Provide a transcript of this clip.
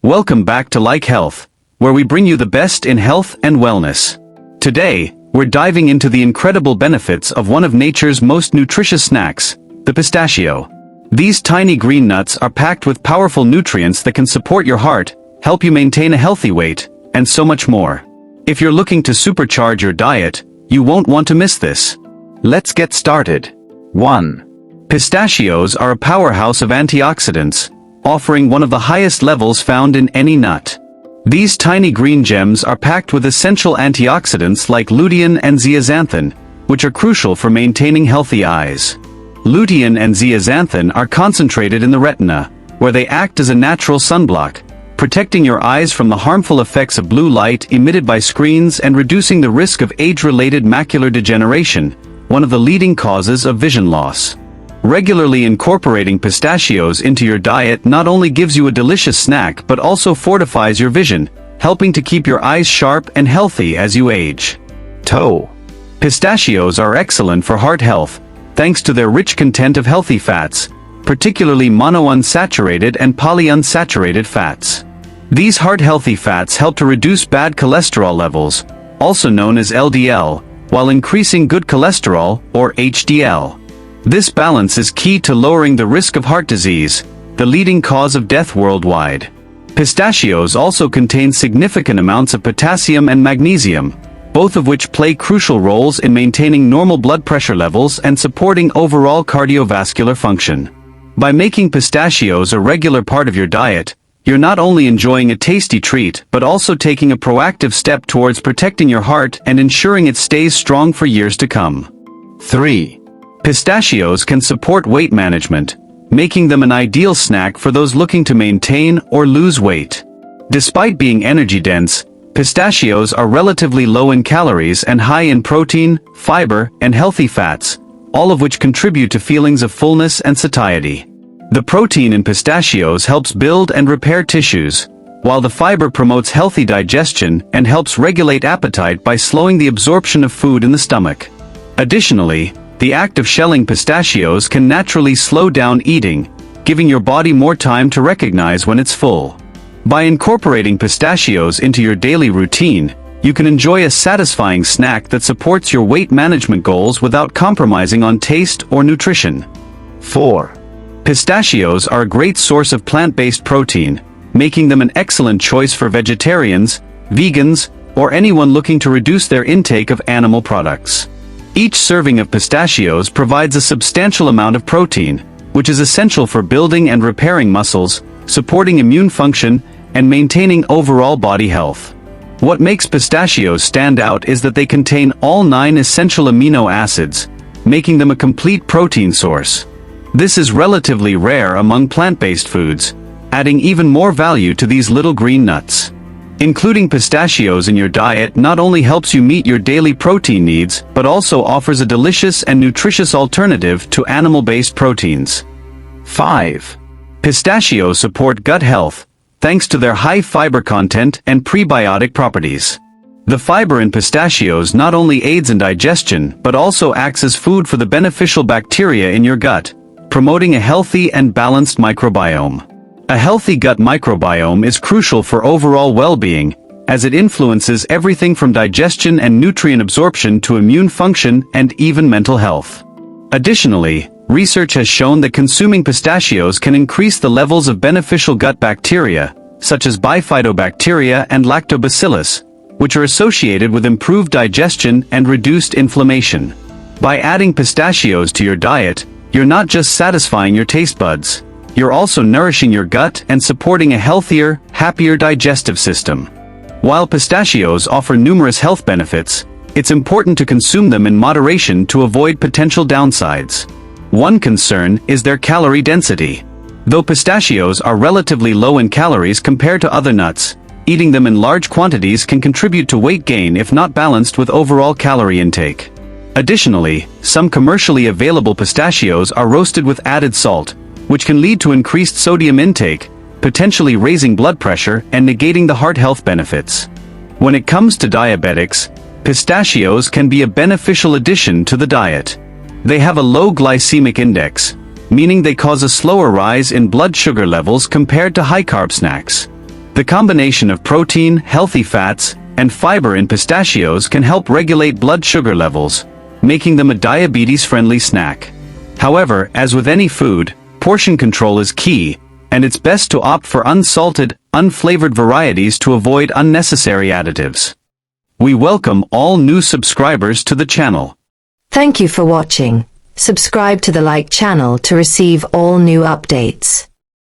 Welcome back to Like Health, where we bring you the best in health and wellness. Today, we're diving into the incredible benefits of one of nature's most nutritious snacks, the pistachio. These tiny green nuts are packed with powerful nutrients that can support your heart, help you maintain a healthy weight, and so much more. If you're looking to supercharge your diet, you won't want to miss this. Let's get started. 1. Pistachios are a powerhouse of antioxidants, offering one of the highest levels found in any nut. These tiny green gems are packed with essential antioxidants like lutein and zeaxanthin, which are crucial for maintaining healthy eyes. Lutein and zeaxanthin are concentrated in the retina, where they act as a natural sunblock, protecting your eyes from the harmful effects of blue light emitted by screens and reducing the risk of age-related macular degeneration, one of the leading causes of vision loss. Regularly incorporating pistachios into your diet not only gives you a delicious snack but also fortifies your vision, helping to keep your eyes sharp and healthy as you age. 2. Pistachios are excellent for heart health, thanks to their rich content of healthy fats, particularly monounsaturated and polyunsaturated fats. These heart-healthy fats help to reduce bad cholesterol levels, also known as LDL, while increasing good cholesterol, or HDL. This balance is key to lowering the risk of heart disease, the leading cause of death worldwide. Pistachios also contain significant amounts of potassium and magnesium, both of which play crucial roles in maintaining normal blood pressure levels and supporting overall cardiovascular function. By making pistachios a regular part of your diet, you're not only enjoying a tasty treat but also taking a proactive step towards protecting your heart and ensuring it stays strong for years to come. 3. Pistachios can support weight management, making them an ideal snack for those looking to maintain or lose weight. Despite being energy-dense, pistachios are relatively low in calories and high in protein, fiber, and healthy fats, all of which contribute to feelings of fullness and satiety. The protein in pistachios helps build and repair tissues, while the fiber promotes healthy digestion and helps regulate appetite by slowing the absorption of food in the stomach. Additionally, the act of shelling pistachios can naturally slow down eating, giving your body more time to recognize when it's full. By incorporating pistachios into your daily routine, you can enjoy a satisfying snack that supports your weight management goals without compromising on taste or nutrition. 4. Pistachios are a great source of plant-based protein, making them an excellent choice for vegetarians, vegans, or anyone looking to reduce their intake of animal products. Each serving of pistachios provides a substantial amount of protein, which is essential for building and repairing muscles, supporting immune function, and maintaining overall body health. What makes pistachios stand out is that they contain all 9 essential amino acids, making them a complete protein source. This is relatively rare among plant-based foods, adding even more value to these little green nuts. Including pistachios in your diet not only helps you meet your daily protein needs but also offers a delicious and nutritious alternative to animal-based proteins. 5. Pistachios support gut health, thanks to their high fiber content and prebiotic properties. The fiber in pistachios not only aids in digestion but also acts as food for the beneficial bacteria in your gut, promoting a healthy and balanced microbiome. A healthy gut microbiome is crucial for overall well-being, as it influences everything from digestion and nutrient absorption to immune function and even mental health. Additionally, research has shown that consuming pistachios can increase the levels of beneficial gut bacteria, such as bifidobacteria and lactobacillus, which are associated with improved digestion and reduced inflammation. By adding pistachios to your diet, you're not just satisfying your taste buds, you're also nourishing your gut and supporting a healthier, happier digestive system. While pistachios offer numerous health benefits, it's important to consume them in moderation to avoid potential downsides. One concern is their calorie density. Though pistachios are relatively low in calories compared to other nuts, eating them in large quantities can contribute to weight gain if not balanced with overall calorie intake. Additionally, some commercially available pistachios are roasted with added salt, which can lead to increased sodium intake, potentially raising blood pressure and negating the heart health benefits. When it comes to diabetics, pistachios can be a beneficial addition to the diet. They have a low glycemic index, meaning they cause a slower rise in blood sugar levels compared to high-carb snacks. The combination of protein, healthy fats, and fiber in pistachios can help regulate blood sugar levels, making them a diabetes-friendly snack. However, as with any food, portion control is key, and it's best to opt for unsalted, unflavored varieties to avoid unnecessary additives. We welcome all new subscribers to the channel. Thank you for watching. Subscribe to the Like channel to receive all new updates.